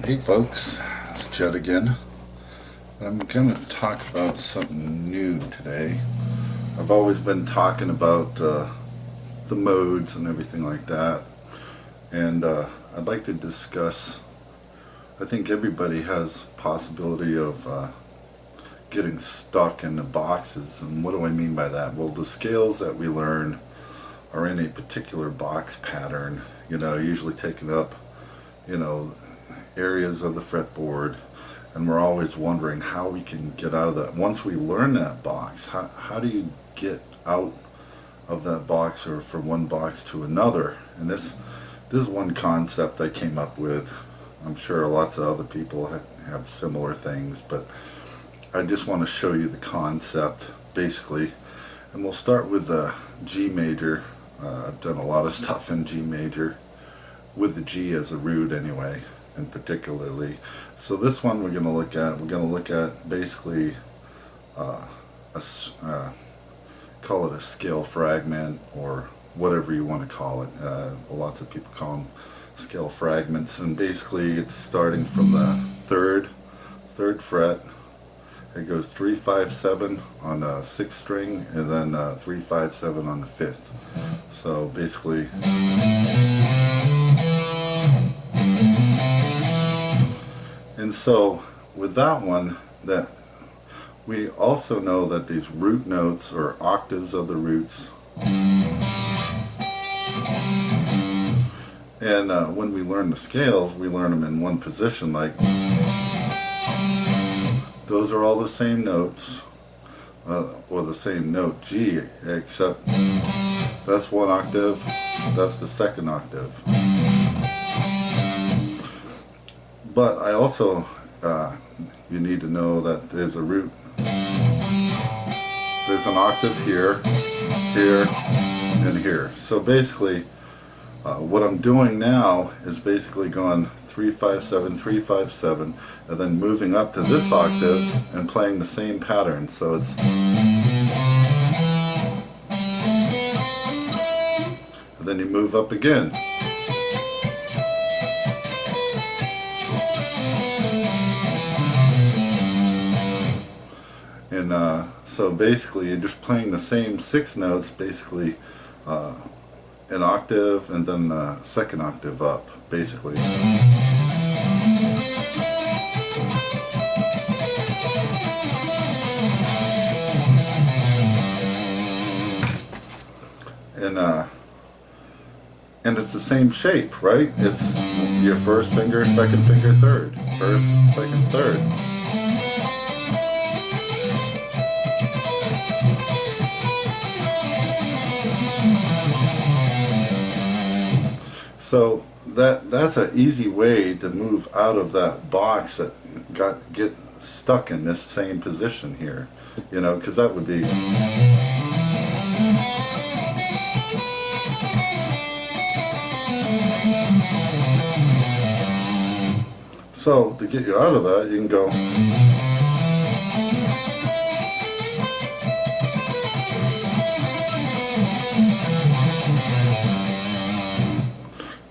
Hey folks, it's Jed again. I'm going to talk about something new today. I've always been talking about the modes and everything like that, and I'd like to discuss. I think everybody has possibility of getting stuck in the boxes, and what do I mean by that? Well, the scales that we learn are in a particular box pattern, usually taking up, you know, areas of the fretboard, and we're always wondering how we can get out of that. Once we learn that box, how do you get out of that box or from one box to another? And this is one concept I came up with. I'm sure lots of other people have similar things, but I just want to show you the concept basically. And we'll start with the G major. I've done a lot of stuff in G major with the G as a root anyway, and particularly. So this one we're going to look at basically call it a scale fragment, or whatever you want to call it. Lots of people call them scale fragments, and basically it's starting from the third fret. It goes 3, 5, 7 on the 6th string, and then 3, 5, 7 on the 5th. So basically, and so with that one, that we also know that these root notes or octaves of the roots, and when we learn the scales, we learn them in one position, like those are all the same notes, or the same note G, except that's one octave, that's the second octave. But I also, you need to know that there's a root, there's an octave here, here, and here. So basically, what I'm doing now is basically going 3, 5, 7, 3, 5, 7, and then moving up to this octave and playing the same pattern. So it's, and then you move up again. And so basically you're just playing the same 6 notes, basically an octave and then the second octave up, basically. And it's the same shape, right? It's your first finger, second finger, third. First, second, third. So that's an easy way to move out of that box that get stuck in this same position here, because that would be. So to get you out of that, you can go.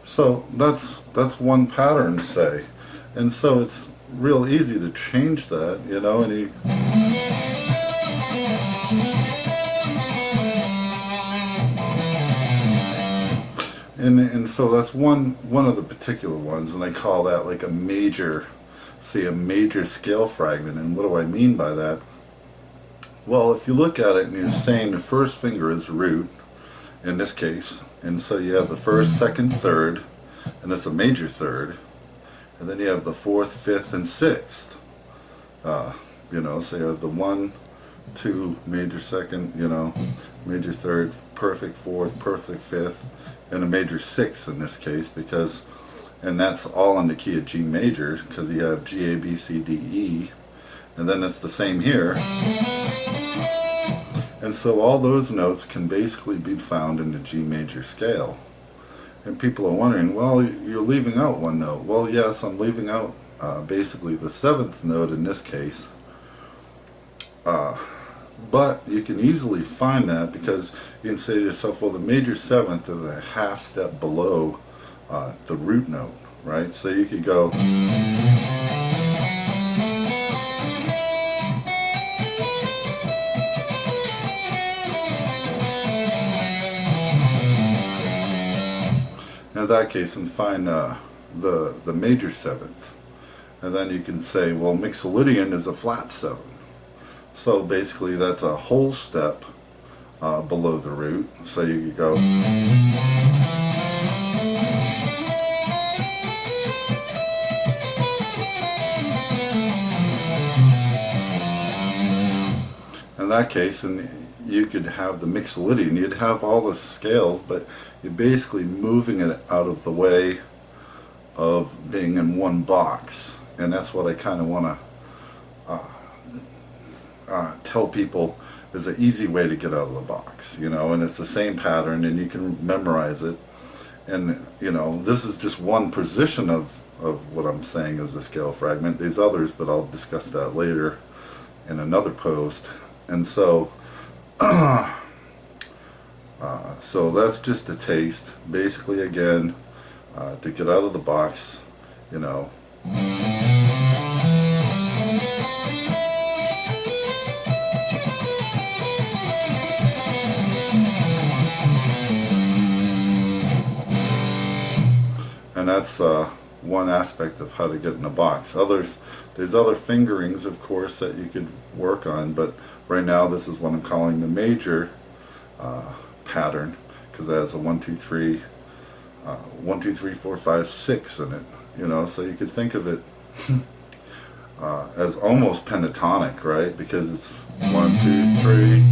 So that's one pattern, say, and so it's real easy to change that, and you. And so that's one of the particular ones, and I call that like a major, say a major scale fragment. And what do I mean by that? Well, if you look at it and you're saying the first finger is root, in this case, and so you have the first, second, third, and it's a major third, and then you have the 4th, 5th, and 6th. So you have the 1, 2, major second, major third, perfect 4th, perfect 5th, and a major 6th in this case, and that's all in the key of G major, because you have G, A, B, C, D, E, and then it's the same here. And so all those notes can basically be found in the G major scale. And people are wondering, well, you're leaving out one note. Well, yes, I'm leaving out basically the 7th note in this case. But you can easily find that, because you can say to yourself, well, the major 7th is a half step below the root note. right? So you could go. In that case, and find the major seventh, and then you can say, well, Mixolydian is a flat seven. So basically, that's a whole step below the root. So you could go. In that case, and you could have the Mixolydian, you'd have all the scales, but you're basically moving it out of the way of being in one box. And that's what I kind of want to tell people is an easy way to get out of the box, you know, and it's the same pattern and you can memorize it. And, you know, this is just one position of what I'm saying is the scale fragment. There's others, but I'll discuss that later in another post. And so, so that's just a taste. Basically, again, to get out of the box, you know. And that's one aspect of how to get in a box. There's other fingerings, of course, that you could work on, but right now this is what I'm calling the major pattern, because it has a 1, 2, 3, 1, 2, 3, 4, 5, 6 in it. You know, so you could think of it as almost pentatonic, right? Because it's 1, 2, 3,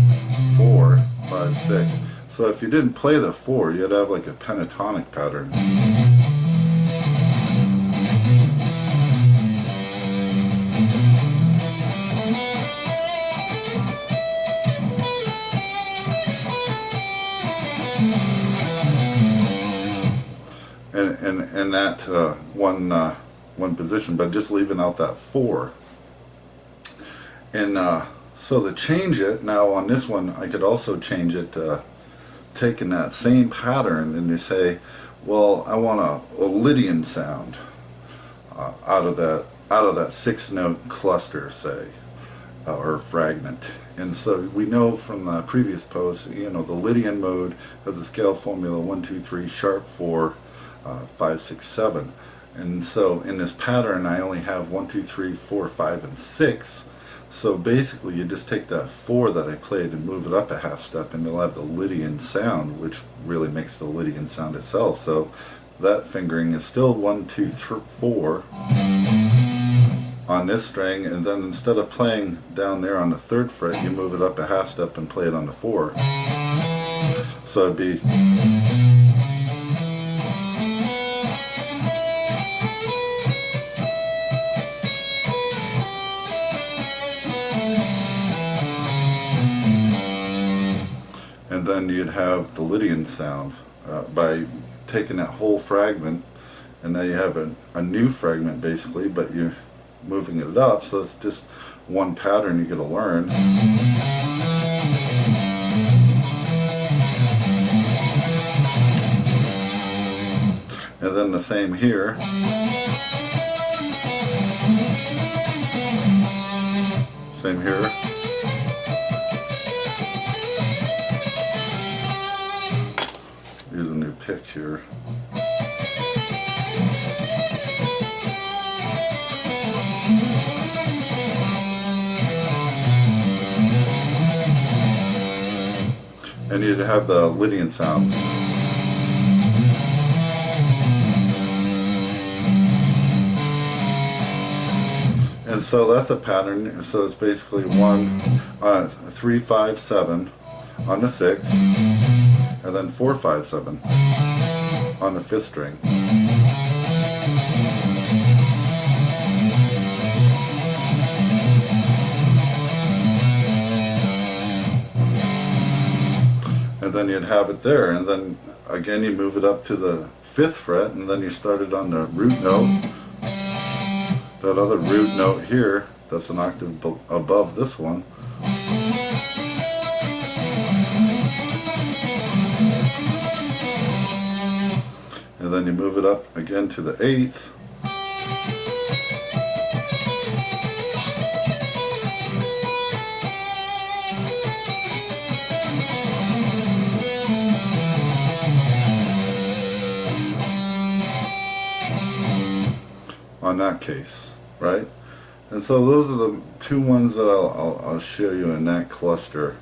4, 5, 6. So if you didn't play the 4, you'd have like a pentatonic pattern. And that one position, but just leaving out that 4. And so to change it, now on this one, I could also change it, taking that same pattern, and you say, well, I want a Lydian sound out of that 6-note cluster, say, or fragment. And so we know from the previous post, you know, the Lydian mode has a scale formula 1, 2, 3, sharp 4, 5, 6, 7. And so in this pattern I only have 1, 2, 3, 4, 5, and 6. So basically you just take that 4 that I played and move it up a half step, and you'll have the Lydian sound, which really makes the Lydian sound itself. So that fingering is still 1, 2, 3, 4 on this string, and then instead of playing down there on the 3rd fret, you move it up a half step and play it on the 4. So it'd be. And then you'd have the Lydian sound by taking that whole fragment, and now you have a new fragment basically, but you're moving it up, so it's just one pattern you get to learn. And then the same here. Same here. Use a new pick here. And you'd have the Lydian sound. And so that's a pattern. So it's basically 1, 3, 5, 7 on the 6, and then 4, 5, 7 on the 5th string. And then you'd have it there, and then again you move it up to the 5th fret, and then you start it on the root note. That other root note here, that's an octave above this one. And and then you move it up again to the 8th. On that case, right? And so those are the two ones that I'll show you in that cluster